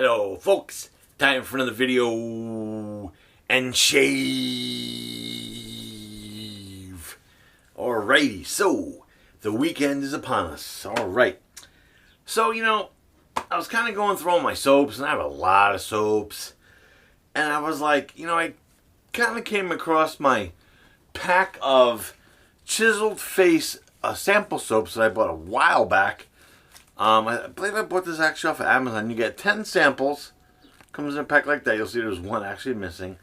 Hello folks, time for another video and shave. Alrighty, so the weekend is upon us. Alright, so I was kind of going through all my soaps, and I have a lot of soaps, and I was like, I kind of came across my pack of Chiseled Face sample soaps that I bought a while back. I believe I bought this actually off of Amazon. You get 10 samples. Comes in a pack like that. You'll see there's one actually missing.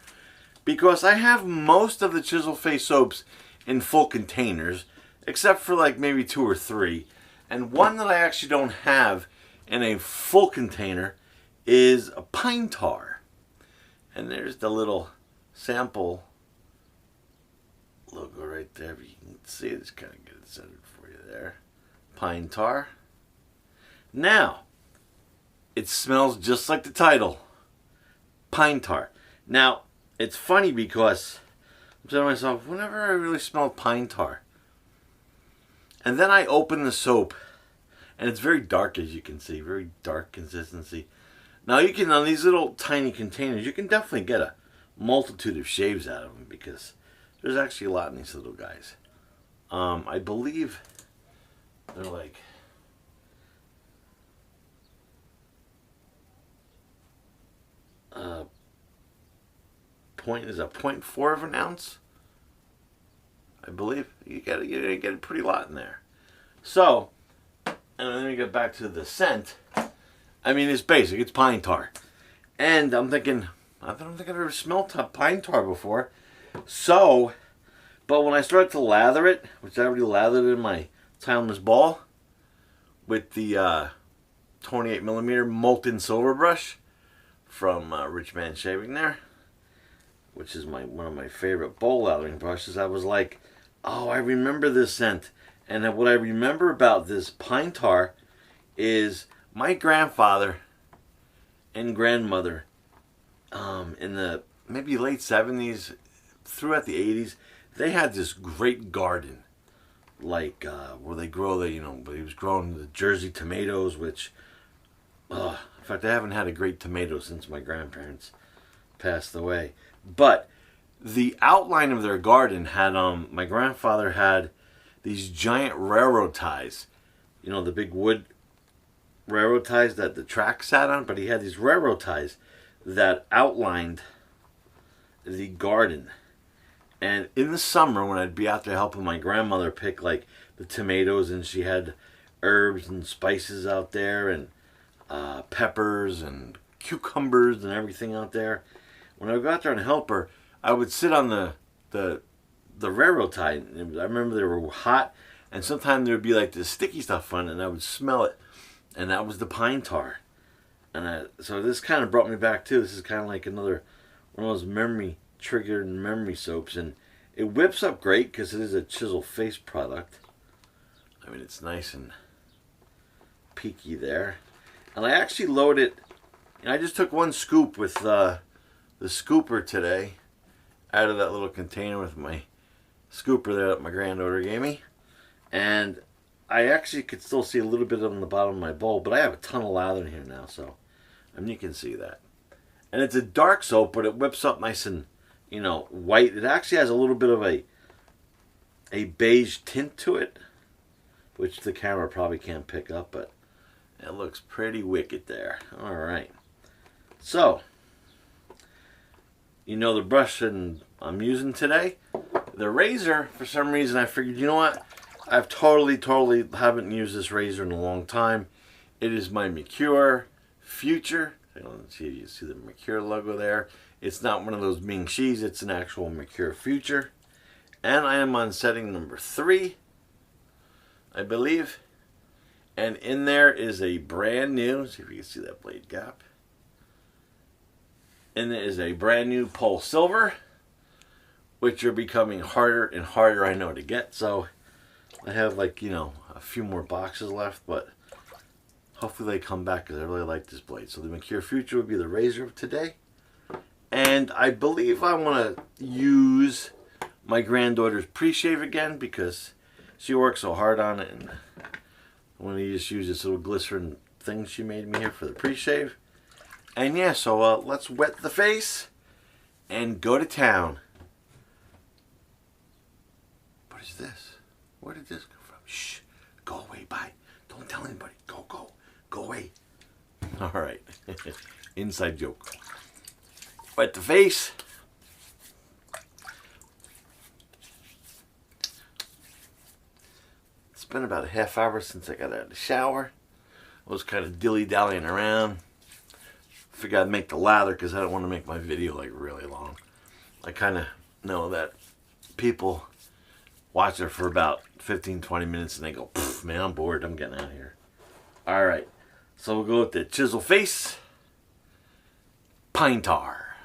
Because I have most of the Chiseled Face soaps in full containers, except for like maybe 2 or 3. And one that I actually don't have in a full container is a pine tar. And there's the little sample logo right there. If you can see it, just kind of get it centered for you there. Pine tar. Now, it smells just like the title, pine tar. Now, it's funny because I'm saying to myself, whenever I really smell pine tar, and then I open the soap, and it's very dark, as you can see, very dark consistency. Now, you can, on these little tiny containers, you can definitely get a multitude of shaves out of them, because there's actually a lot in these little guys. I believe they're like... is a 0.4 of an ounce, I believe. You get a pretty lot in there. So, and then we get back to the scent. I mean, it's basic. It's pine tar, and I'm thinking, I don't think I've ever smelled pine tar before. So, but when I started to lather it, which I already lathered in my timeless ball with the 28mm Molten silver brush from Rich Man Shaving there, which is one of my favorite bowl lathering brushes, I was like, oh, I remember this scent. And what I remember about this pine tar is my grandfather and grandmother in the maybe late 70s, throughout the 80s, they had this great garden, like where they grow but he was growing the Jersey tomatoes, which, in fact, I haven't had a great tomato since my grandparents passed away. But the outline of their garden had, my grandfather had these giant railroad ties. The big wood railroad ties that the track sat on, but he had these railroad ties that outlined the garden. And in the summer, when I'd be out there helping my grandmother pick, like, the tomatoes, and she had herbs and spices out there, and peppers and cucumbers and everything out there. When I would go out there and help her, I would sit on the railroad tie. And I remember they were hot, and sometimes there would be like this sticky stuff on it, and I would smell it, and that was the pine tar. And so this kind of brought me back too. This is kind of like another one of those triggered memory soaps, and it whips up great because it is a Chiseled Face product. I mean, it's nice and peaky there. And I actually loaded, I just took one scoop with the scooper today out of that little container with my scooper there that my granddaughter gave me. And I actually could still see a little bit on the bottom of my bowl, but I have a ton of lather in here now, so you can see that. And it's a dark soap, but it whips up nice and, white. It actually has a little bit of a beige tint to it, which the camera probably can't pick up, but it looks pretty wicked there. All right. So, the brush I'm using today, the razor, for some reason I figured, you know what? I've totally haven't used this razor in a long time. It is my Merkur Futur. I don't see you see the Merkur logo there. It's not one of those Ming Shis. It's an actual Merkur Futur. And I am on setting number 3, I believe. And in there is a brand new, see if you can see that blade gap. And there is a brand new Pole Silver, which are becoming harder and harder, I know, to get. So I have a few more boxes left, but hopefully they come back because I really like this blade. So the Merkur Futur would be the razor of today. And I believe I want to use my granddaughter's pre-shave again because she worked so hard on it, and I want to just use this little glycerin thing she made me here for the pre-shave. And yeah, so let's wet the face and go to town. What is this? Where did this come from? Shh. Go away. Bye. Don't tell anybody. Go away. All right. Inside joke. Wet the face. It's been about a half hour since I got out of the shower. I was kind of dilly-dallying around. Figured I'd make the lather because I don't want to make my video like really long. I kind of know that people watch it for about 15-20 minutes and they go, man, I'm bored. I'm getting out of here. All right. So we'll go with the Chiseled Face Pine Tar.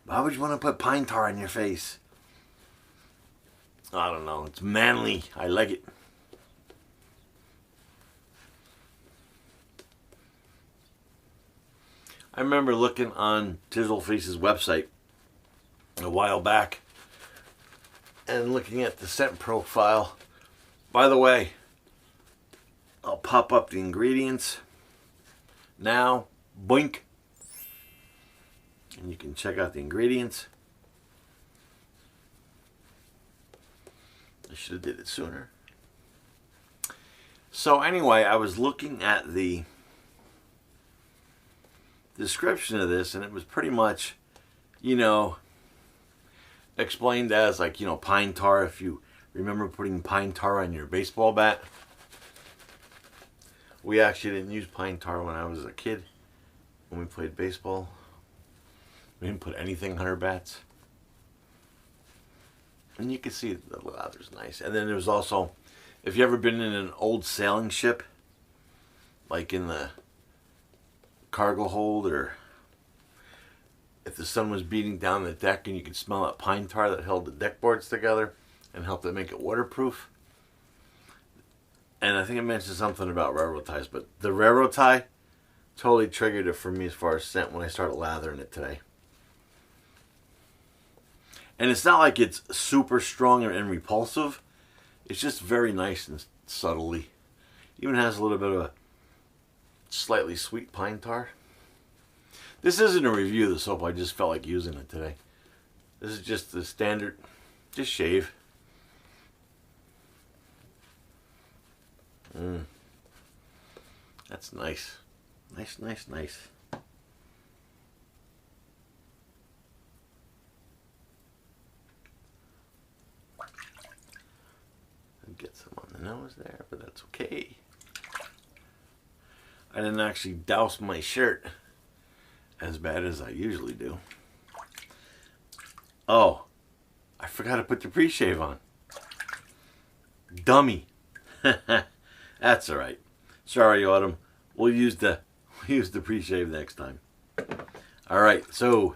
Why would you want to put pine tar on your face? I don't know. It's manly. I like it. I remember looking on Chiseled Face's website a while back and looking at the scent profile. By the way, I'll pop up the ingredients now. Boink. And you can check out the ingredients. I should have did it sooner. So anyway, I was looking at the description of this, and it was pretty much, you know, explained as like, you know, pine tar. If you remember putting pine tar on your baseball bat. We actually didn't use pine tar when I was a kid. When we played baseball, we didn't put anything on our bats. And you can see the lather's nice. And then there's also, if you ever been in an old sailing ship, like in the cargo hold, or if the sun was beating down the deck and you could smell that pine tar that held the deck boards together and helped it make it waterproof. And I think I mentioned something about railroad ties, but the railroad tie totally triggered it for me as far as scent when I started lathering it today. And it's not like it's super strong and repulsive. It's just very nice and subtly. Even has a little bit of a slightly sweet pine tar. This isn't a review of the soap. I just felt like using it today. This is just the standard. Just shave. That's nice. Nice. Get some on the nose there, but that's okay. I didn't actually douse my shirt as bad as I usually do. Oh, I forgot to put the pre-shave on. Dummy. That's all right. Sorry, Autumn. We'll use the pre-shave next time. All right, so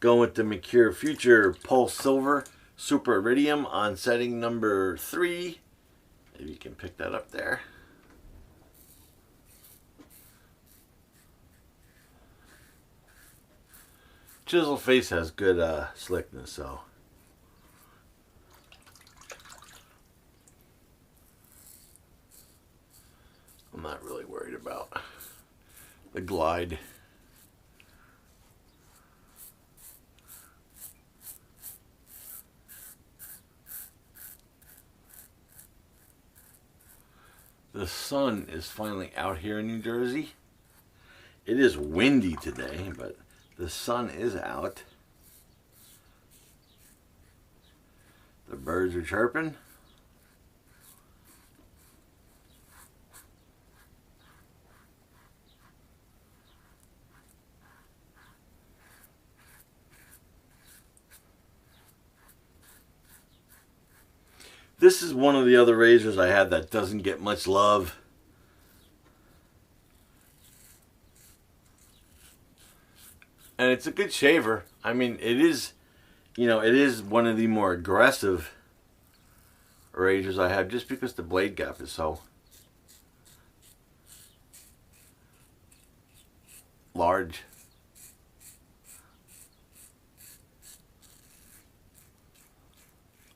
going with the Merkur Futur Pulse Silver Super Iridium on setting number 3. Maybe you can pick that up there. Chiseled Face has good slickness, so I'm not really worried about the glide. The sun is finally out here in New Jersey. It is windy today, but the sun is out. The birds are chirping. This is one of the other razors I have that doesn't get much love. And it's a good shaver. I mean, it is, you know, it is one of the more aggressive razors I have just because the blade gap is so large.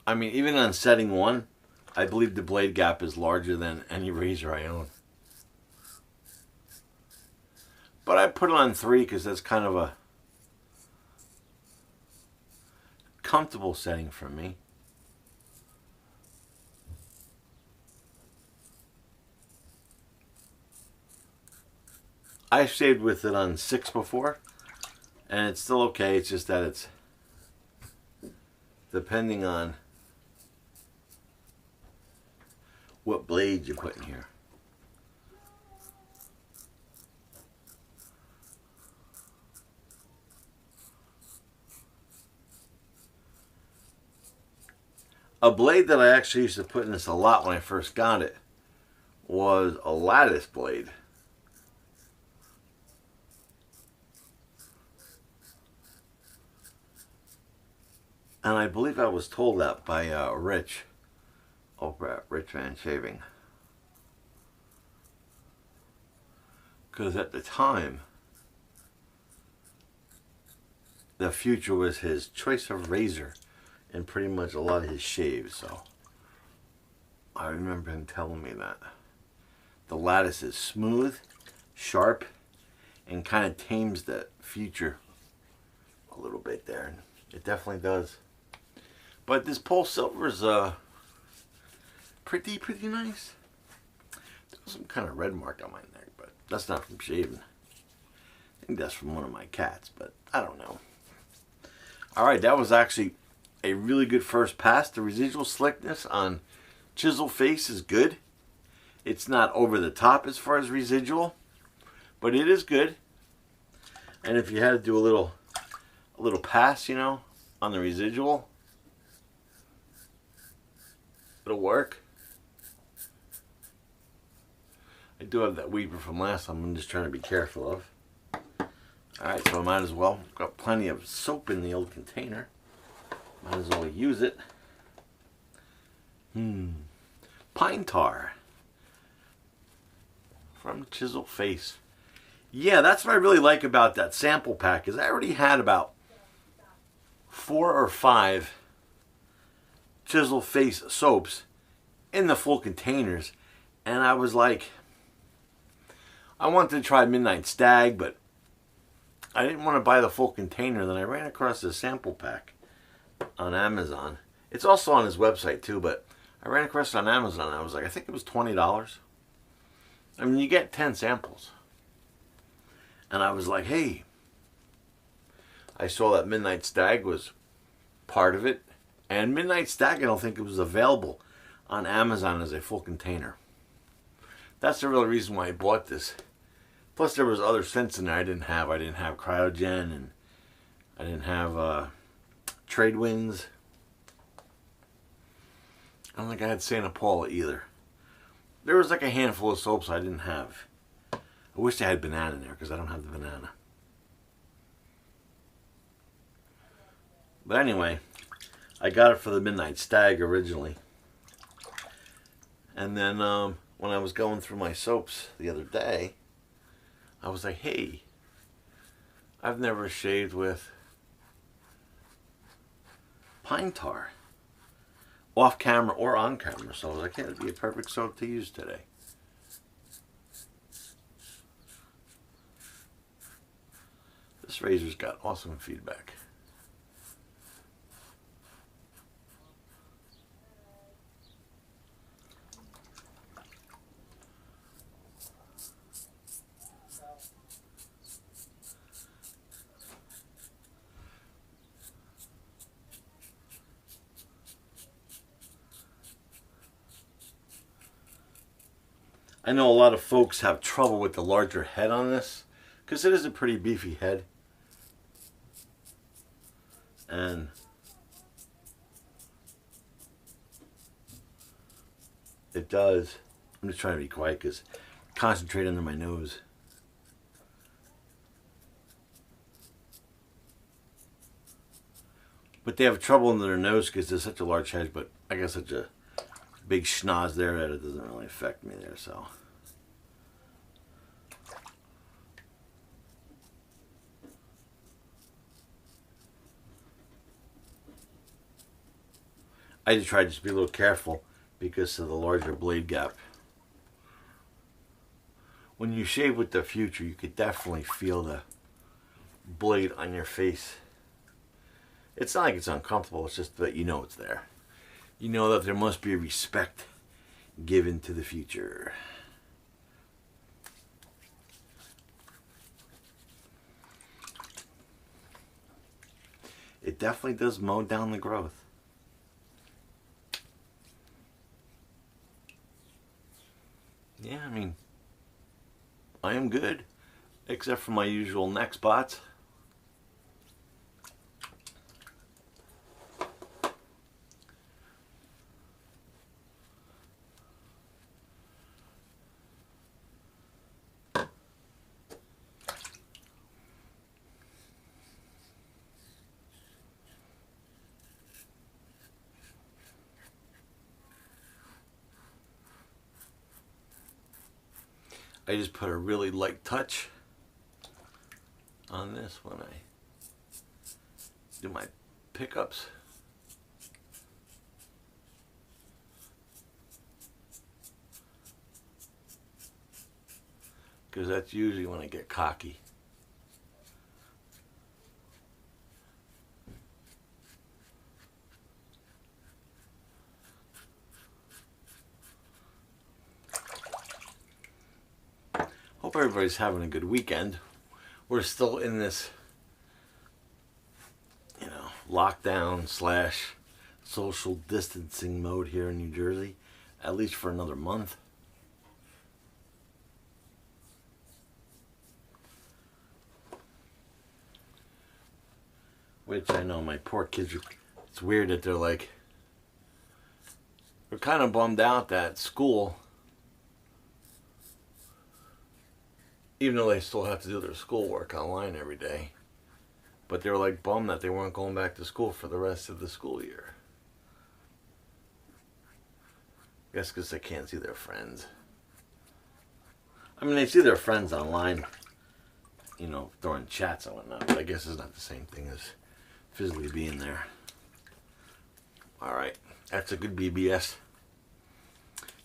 I mean, even on setting 1, I believe the blade gap is larger than any razor I own. But I put it on 3 because that's kind of a comfortable setting for me. I shaved with it on 6 before, and it's still okay. It's just that it's depending on what blade you put in here. A blade that I actually used to put in this a lot when I first got it was a lattice blade. And I believe I was told that by Rich over at Rich Van Shaving. Because at the time, the Future was his choice of razor in pretty much a lot of his shaves. So I remember him telling me that. The lattice is smooth, sharp, and kind of tames the Future a little bit there. And it definitely does. But this Pole Silver is pretty nice. There's some kind of red mark on my neck, but that's not from shaving. I think that's from one of my cats, but I don't know. Alright, that was actually a really good first pass. The residual slickness on Chiseled Face is good. It's not over the top as far as residual, but it is good. And if you had to do a little pass, you know, on the residual, it'll work. I do have that weeper from last time. I'm just trying to be careful of. Alright, so I might as well. Got plenty of soap in the old container. Might as well use it. Pine tar from Chiseled Face. Yeah, that's what I really like about that sample pack, is I already had about 4 or 5 Chiseled Face soaps in the full containers, and I was like, I wanted to try Midnight Stag, but I didn't want to buy the full container. Then I ran across this sample pack on Amazon. It's also on his website too, but I ran across it on Amazon. I was like, I think it was $20. I mean, you get 10 samples. And I was like, hey, I saw that Midnight Stag was part of it. And Midnight Stag, I don't think it was available on Amazon as a full container. That's the real reason why I bought this. Plus, there was other scents in there I didn't have. I didn't have Cryogen, and I didn't have Trade Winds. I don't think I had Santa Paula either. There was like a handful of soaps I didn't have. I wish I had banana in there because I don't have the banana. But anyway, I got it for the Midnight Stag originally. And then when I was going through my soaps the other day, I was like, hey, I've never shaved with pine tar, off camera or on camera. So I was like, yeah, it'd be a perfect soap to use today. This razor's got awesome feedback. I know a lot of folks have trouble with the larger head on this because it is a pretty beefy head. And it does. I'm just trying to be quiet because concentrate under my nose. But they have trouble under their nose because there's such a large head, but I got such a big schnoz there that it doesn't really affect me there, so. I just try to just be a little careful because of the larger blade gap. when you shave with the Futur, you could definitely feel the blade on your face. It's not like it's uncomfortable, it's just that you know it's there. You know that there must be respect given to the Futur. It definitely does mow down the growth. Yeah, I mean, I am good, except for my usual neck spots. I just put a really light touch on this when I do my pickups. Because that's usually when I get cocky. Hope everybody's having a good weekend. We're still in this, lockdown / social distancing mode here in New Jersey, at least for another month. Which I know my poor kids, it's weird that they're kind of bummed out that school, even though they still have to do their schoolwork online every day, but they were bummed that they weren't going back to school for the rest of the school year. I guess because they can't see their friends. I mean, they see their friends online, during chats and whatnot, but I guess it's not the same thing as physically being there. Alright, that's a good BBS.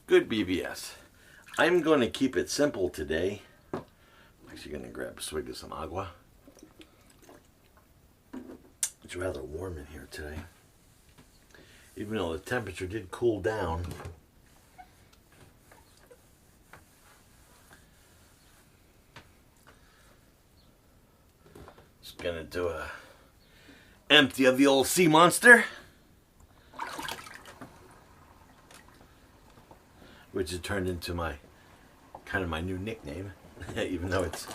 Good BBS. I'm going to keep it simple today. I'm actually going to grab a swig of some agua. It's rather warm in here today. Even though the temperature did cool down. Just going to do a empty of the old sea monster, which has turned into my new nickname, even though it's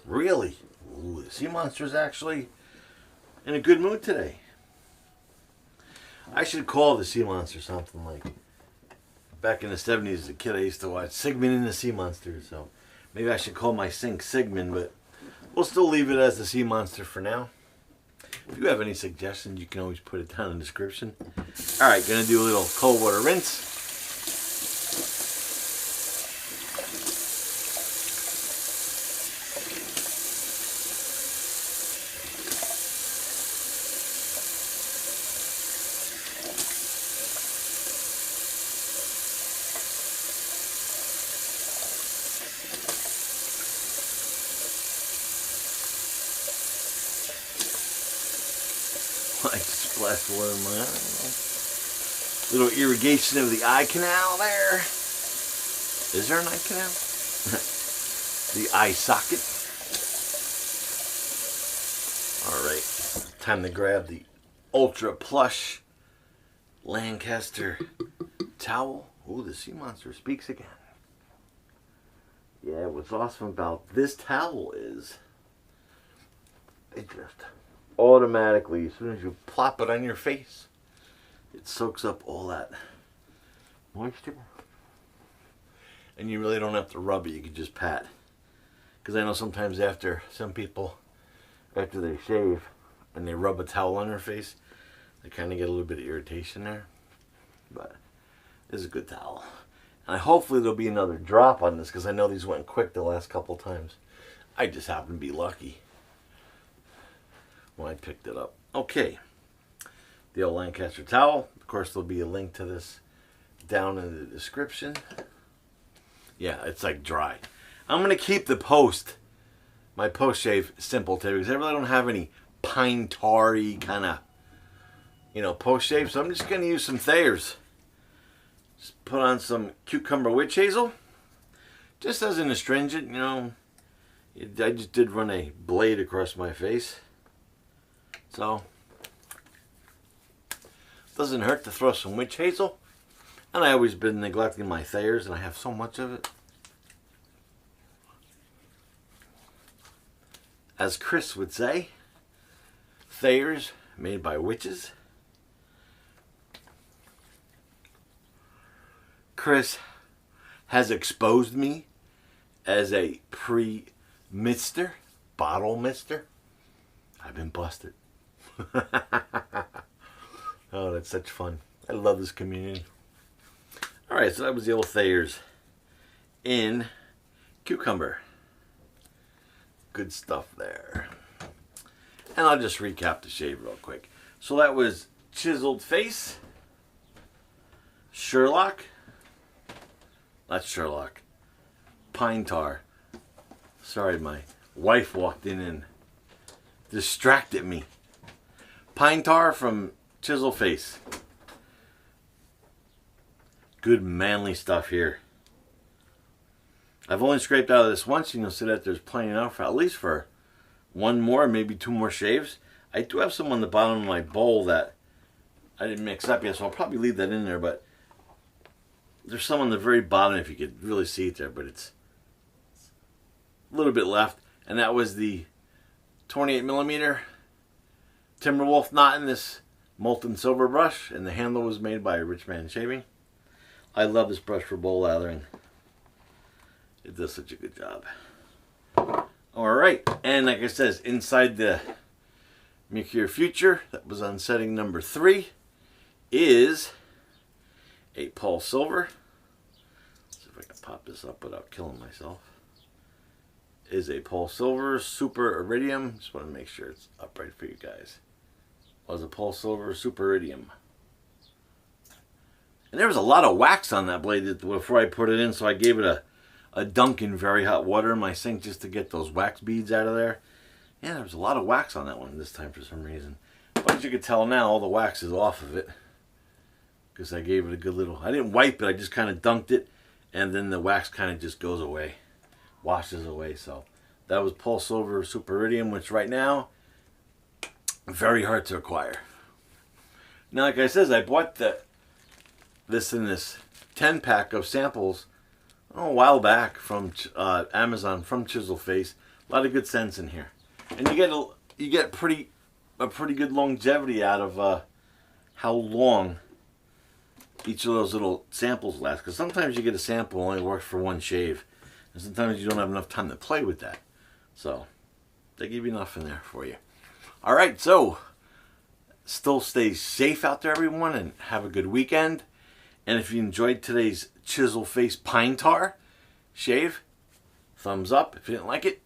really, ooh, the sea monster's actually in a good mood today. I should call the sea monster something like, back in the 70s as a kid I used to watch Sigmund and the Sea Monster, so maybe I should call my sink Sigmund, but we'll still leave it as the sea monster for now. If you have any suggestions, you can always put it down in the description. Alright, gonna do a little cold water rinse. I just splashed water in my eye. Little irrigation of the eye canal there. Is there an eye canal? The eye socket. Alright, time to grab the ultra plush Lancaster Towel. Ooh, the sea monster speaks again. Yeah, what's awesome about this towel is it just automatically, as soon as you plop it on your face, it soaks up all that moisture. And you really don't have to rub it, you can just pat. Because I know sometimes some people, after they shave and they rub a towel on their face, they kind of get a little bit of irritation there. But this is a good towel. And hopefully there'll be another drop on this, because I know these went quick the last couple times. I just happen to be lucky when I picked it up. Okay, the old Lancaster Towel. Of course, there'll be a link to this down in the description. Yeah, it's like dry. I'm going to keep my post shave simple today because I really don't have any pine tar-y kind of, post shave. So I'm just going to use some Thayers. Just put on some cucumber witch hazel. Just as an astringent, I just did run a blade across my face. So, doesn't hurt to throw some witch hazel. And I always been neglecting my Thayers, and I have so much of it. As Chris would say, Thayers made by witches. Chris has exposed me as a pre-mister, bottle mister. I've been busted. Oh, that's such fun. I love this community. Alright, so that was the old Thayers in cucumber. Good stuff there. And I'll just recap the shave real quick. So that was Chiseled Face, Sherlock, not Sherlock, Pine Tar. Sorry, my wife walked in and distracted me. Pine Tar from Chiseled Face. Good manly stuff here. I've only scraped out of this once, and you'll see that there's plenty enough, at least for one more, maybe two more shaves. I do have some on the bottom of my bowl that I didn't mix up yet, so I'll probably leave that in there, but there's some on the very bottom if you could really see it there, but it's a little bit left. And that was the 28mm Timberwolf knot in this Molten silver brush, and the handle was made by Rich Man Shaving. I love this brush for bowl lathering. It does such a good job. Alright, and like I said, inside the Merkur Futur, that was on setting number 3, is a Paul Silver. Let's see if I can pop this up without killing myself. Is a Paul Silver Super Iridium. Just want to make sure it's upright for you guys. Was a Paul Silver Super Iridium. And there was a lot of wax on that blade before I put it in, so I gave it a dunk in very hot water in my sink just to get those wax beads out of there. Yeah, there was a lot of wax on that one this time for some reason. But as you can tell now, all the wax is off of it. Because I gave it a good little... I didn't wipe it, I just kind of dunked it. And then the wax kind of just goes away. Washes away. So that was Paul Silver Super Iridium, which right now, very hard to acquire. Now, like I said, I bought this in this 10-pack of samples a while back from Amazon, from Chiseled Face. A lot of good scents in here, and you get a pretty good longevity out of how long each of those little samples last. Because sometimes you get a sample only works for one shave, and sometimes you don't have enough time to play with that. So they give you enough in there for you. All right, so still stay safe out there, everyone, and have a good weekend. And if you enjoyed today's Chiseled Face Pine Tar shave, thumbs up. If you didn't like it,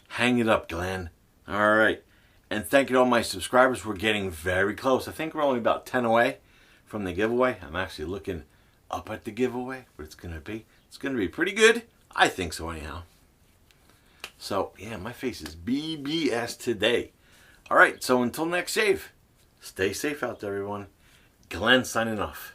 hang it up, Glenn. All right. And thank you to all my subscribers. We're getting very close. I think we're only about 10 away from the giveaway. I'm actually looking up at the giveaway, what it's going to be. It's going to be pretty good. I think so anyhow. So, yeah, my face is BBS today. All right, so until next shave, stay safe out there, everyone. Glenn signing off.